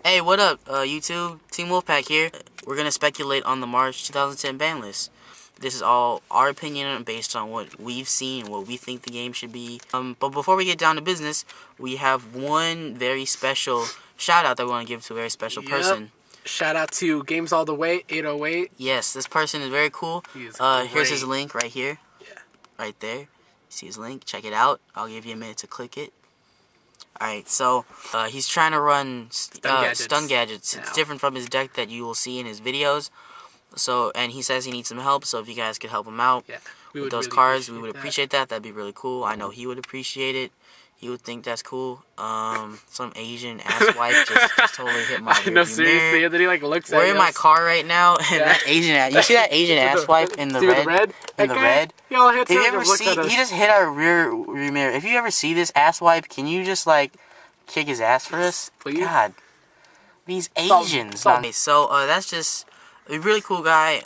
Hey, what up, YouTube? Team Wolfpack here. We're gonna speculate on the March 2010 ban list. This is all our opinion based on what we've seen, what we think the game should be. But before we get down to business, we have one very special shout out that we want to give to a very special person. Shout out to Games All the Way 808. Yes, this person is very cool. He's here's his link right here. Yeah. Right there. You see his link? Check it out. I'll give you a minute to click it. Alright, so he's trying to run stun gadgets. It's different from his deck that you will see in his videos. So, and he says he needs some help, so if you guys could help him out with those cards, we would appreciate that. That'd be really cool. I know he would appreciate it. He would think that's cool. Some Asian asswipe just totally hit my I know, seriously. And then he looks at We're in my car right now, and that Asian ass. You see that Asian asswipe in the red? In the red? If you ever see, he just hit our rear mirror. If you ever see this asswipe, can you just kick his ass for us? Please? God, these Asians. Okay, so that's just a really cool guy.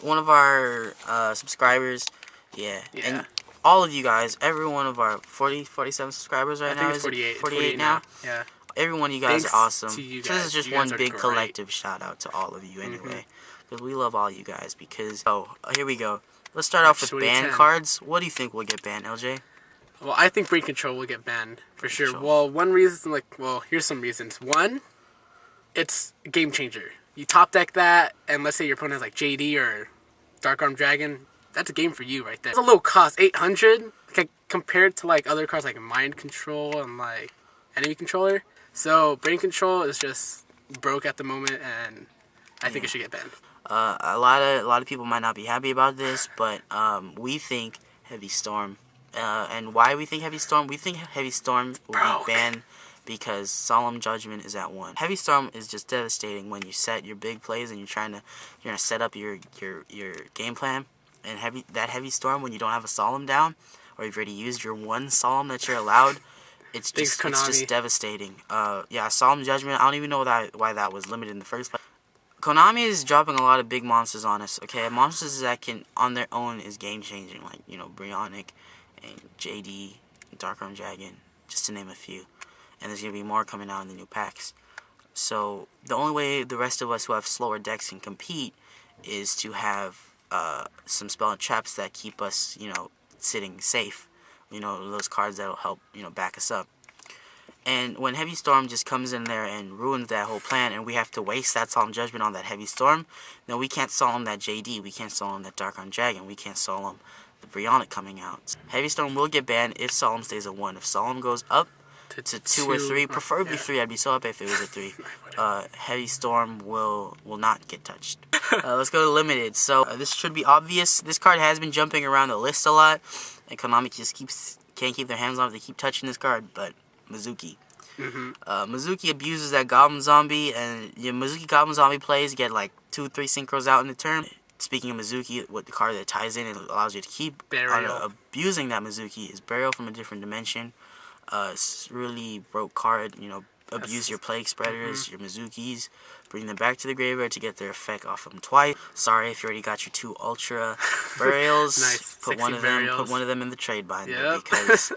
One of our subscribers. Yeah. And all of you guys, every one of our 47 subscribers right now. Is 48 now? Yeah. Every one of you guys are awesome. So this is just one big great. Collective shout out to all of you anyway. Because we love all you guys. Because, here we go. Let's start off with ban cards. What do you think will get banned, LJ? Well, I think Brain Control will get banned, for sure. Well, one reason, here's some reasons. One, it's a game changer. You top deck that, and let's say your opponent has JD or Dark Arm Dragon, that's a game for you right there. It's a low cost, 800, compared to other cards like Mind Control and Enemy Controller. So Brain Control is just broke at the moment, and I think it should get banned. A lot of people might not be happy about this, but we think Heavy Storm. And why we think Heavy Storm? We think Heavy Storm will be banned because Solemn Judgment is at 1. Heavy Storm is just devastating when you set your big plays and you're gonna set up your game plan. And Heavy Storm, when you don't have a Solemn down, or you've already used your one Solemn that you're allowed, it's just devastating. Yeah, Solemn Judgment. I don't even know why that was limited in the first place. Konami is dropping a lot of big monsters on us. Okay, monsters that can on their own is game changing, Brionic and JD, Dark Arm Dragon, just to name a few. And there's gonna be more coming out in the new packs. So the only way the rest of us who have slower decks can compete is to have some spell and traps that keep us, sitting safe. Those cards that'll help, back us up. And when Heavy Storm just comes in there and ruins that whole plan, and we have to waste that Solemn Judgment on that Heavy Storm, then we can't Solemn that JD, we can't Solemn that Dark Arm Dragon, we can't Solemn the Brionic coming out. Heavy Storm will get banned if Solemn stays at 1. If Solemn goes up to 2 or 3, preferably 3, I'd be so happy if it was a 3. Heavy Storm will not get touched. Let's go to Limited. So this should be obvious. This card has been jumping around the list a lot, and Konami just can't keep their hands on it. They keep touching this card, but Mizuki. Mizuki abuses that Goblin Zombie, and your Mizuki Goblin Zombie plays get 2-3 synchros out in the turn. Speaking of Mizuki, what the card that ties in, it allows you to keep abusing that Mizuki is Burial from a Different Dimension. It's really broke card, abuse your Plague Spreaders, your Mizukis, bring them back to the graveyard to get their effect off them twice. Sorry if you already got your 2 Ultra Burials. Nice. Put one of them in the trade binder because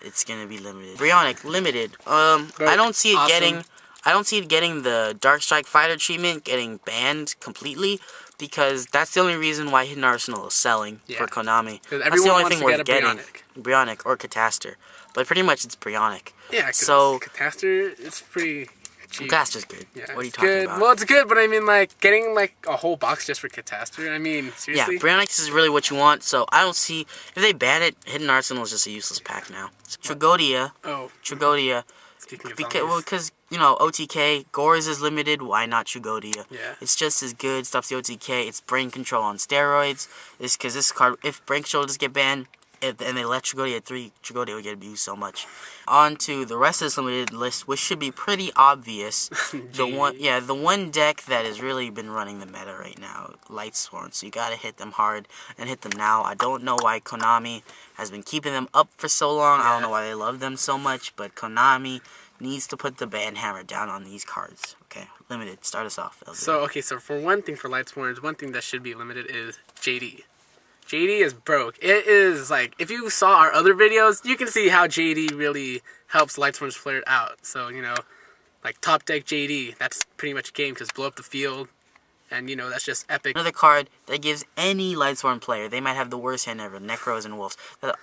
it's gonna be limited. Brionic limited. I don't see it getting the Dark Strike Fighter treatment getting banned completely, because that's the only reason why Hidden Arsenal is selling for Konami. That's the only thing we're getting. Brionic or Catastor. But pretty much it's Brionic. Yeah, so Catastor is pretty cheap. Catastor's good. Yeah, what are you talking about? Well, it's good, but I mean, getting a whole box just for Catastor, I mean, seriously? Yeah, Brionic is really what you want, so I don't see, if they ban it, Hidden Arsenal is just a useless pack now. Tragodia. Tragodia. Because, OTK, Gores is limited, why not Tragodia? Yeah. It's just as good, stops the OTK, it's Brain Control on steroids. It's because this card, if Brain Control does get banned, and they let Tragodia at 3, Tragodia will get abused so much. On to the rest of this limited list, which should be pretty obvious. The one deck that has really been running the meta right now, Lightsworn. So you gotta hit them hard and hit them now. I don't know why Konami has been keeping them up for so long. I don't know why they love them so much, but Konami needs to put the ban hammer down on these cards. Okay, limited. Start us off, LJ. So for one thing, for Lightsworns, one thing that should be limited is JD. JD is broke. It is if you saw our other videos, you can see how JD really helps Lightsworn's player out. So, Like Top Deck JD, that's pretty much a game because blow up the field, and that's just epic. Another card that gives any Lightsworn player, they might have the worst hand ever, Necros and Wolves, the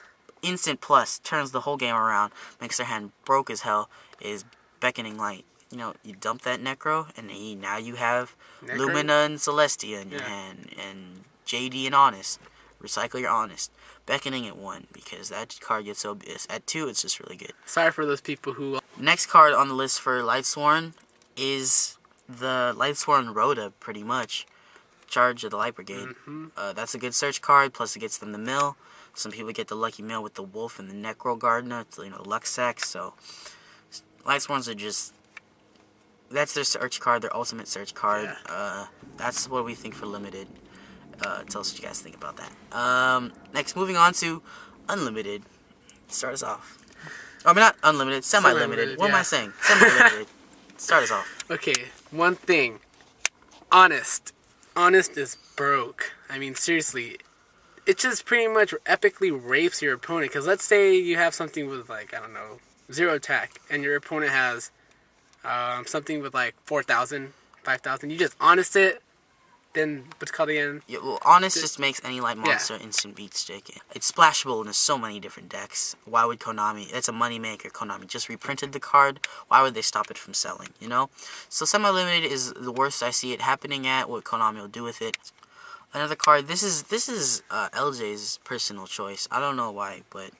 instant plus turns the whole game around, makes their hand broke as hell, is Beckoning Light. You dump that Necro, and now you have Necro? Lumina and Celestia in your hand, and JD and Honest. Recycle your Honest. Beckoning at 1, because that card gets so... At 2, it's just really good. Sorry for those people who... Next card on the list for Lightsworn is the Lightsworn Rhoda, pretty much. Charge of the Light Brigade. That's a good search card, plus it gets them the mill. Some people get the lucky mill with the Wolf and the Necro Gardener, Luxac, so... Lightsworns are just... That's their search card, their ultimate search card. Yeah. That's what we think for limited. Tell us what you guys think about that. Next, moving on to Unlimited. Start us off. I mean, not Unlimited, Semi-Limited. What am I saying? Semi-Limited. Start us off. Okay, one thing. Honest. Honest is broke. I mean, seriously. It just pretty much epically rapes your opponent. Because let's say you have something with, like, I don't know, 0 attack. And your opponent has something with, like, 4,000, 5,000. You just Honest it. Then what's called again? Yeah, well, Honest just makes any light monster instant beat stick. It's splashable in so many different decks. Why would Konami? It's a moneymaker. Konami just reprinted the card. Why would they stop it from selling? So semi-limited is the worst I see it happening at. What Konami will do with it. Another card. This is LJ's personal choice. I don't know why, but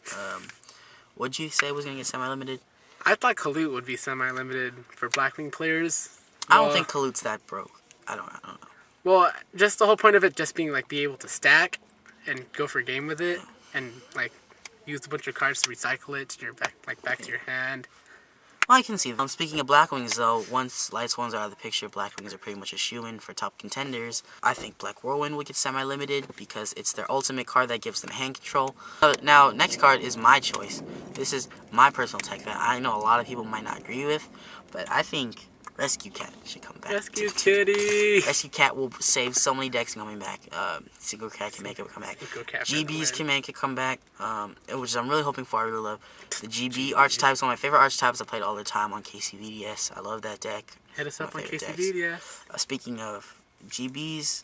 what'd you say was gonna get semi-limited? I thought Kalut would be semi-limited for Blackwing players. I don't think Kalut's that broke. I don't know. Well, just the whole point of it just being, like, be able to stack and go for a game with it and, like, use a bunch of cards to recycle it to your back to your hand. Well, I can see them. Speaking of Blackwings, though, once Lightsworns are out of the picture, Blackwings are pretty much a shoo-in for top contenders. I think Black Whirlwind would get semi-limited because it's their ultimate card that gives them hand control. Now, next card is my choice. This is my personal tech that I know a lot of people might not agree with, but I think Rescue Cat should come back. Rescue Kitty! Rescue Cat will save so many decks coming back. Single Cat can make it come back. GBs can make it come back, which I'm really hoping for. I really love the GB archetypes. One of my favorite archetypes. I played all the time on KCVDS. I love that deck. Hit us up on KCVDS. Speaking of GBs,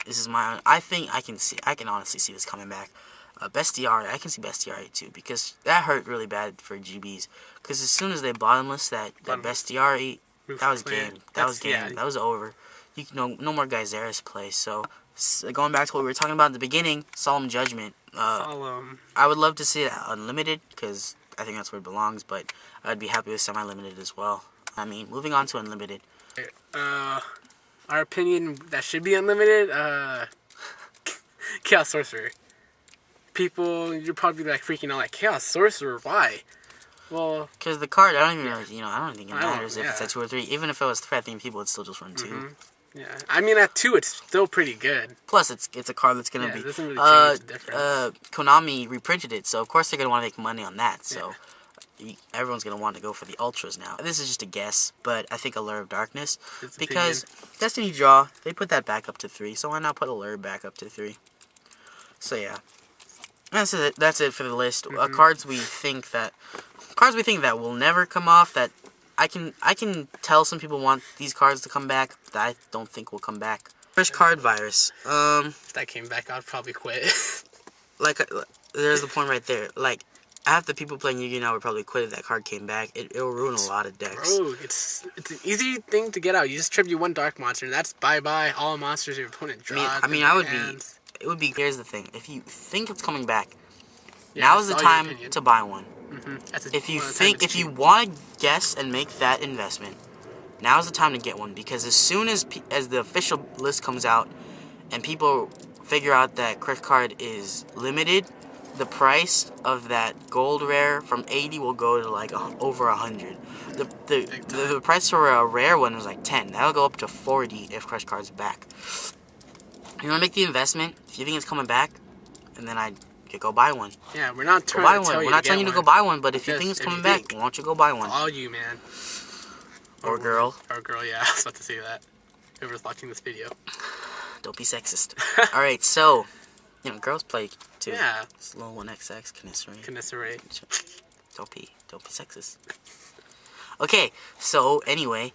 this is my... I think I can honestly see this coming back. Bestiari, I can see Bestiari too, because that hurt really bad for GBs. Because as soon as they bottomless that Bestiari... That was game. That was game. Yeah. That was over. No more Geyseris play. So going back to what we were talking about at the beginning, Solemn Judgment. Solemn. I would love to see it unlimited because I think that's where it belongs. But I'd be happy with semi-limited as well. I mean, moving on to unlimited. Our opinion that should be unlimited. Chaos Sorcerer. People, you're probably like freaking out, like Chaos Sorcerer. Why? Well, because the card, I don't even really, I don't think it matters if it's at 2 or 3. Even if it was threat themed, people would still just run 2. Yeah, I mean at 2, it's still pretty good. Plus, it's a card that's gonna be. It doesn't really change the difference. Konami reprinted it, so of course they're gonna want to make money on that. So everyone's gonna want to go for the ultras now. This is just a guess, but I think Allure of Darkness because Destiny Draw they put that back up to 3, so why not put Allure back up to 3? So yeah, that's it. That's it for the list. Cards we think that will never come off. That I can tell some people want these cards to come back that I don't think will come back. Fresh Card Virus. If that came back, I'd probably quit. There's the point right there. Like, half the people playing Yu-Gi-Oh! Now would probably quit if that card came back. It'll ruin a lot of decks. Bro, it's an easy thing to get out. You just tribute 1 Dark Monster, and that's bye-bye all monsters your opponent draws. It would be, here's the thing. If you think it's coming back, now is the time to buy one. If you want to guess and make that investment, now is the time to get one, because as soon as the official list comes out and people figure out that Crypt card is limited, the price of that gold rare from 80 will go to like over 100. The price for a rare one was like 10. That'll go up to 40 if Crush card's back. You want to make the investment if you think it's coming back, and then I'd go buy one. Yeah, we're not trying to tell you. We're not telling you to go buy one, but if you think it's coming back, why don't you go buy one? All you, man. Or girl. Or girl, yeah. I was about to say that. Whoever's watching this video. Don't be sexist. Alright, so, girls play too. Yeah. Slow 1XX, Kineserate. Kineserate. Don't be sexist. Okay, so anyway,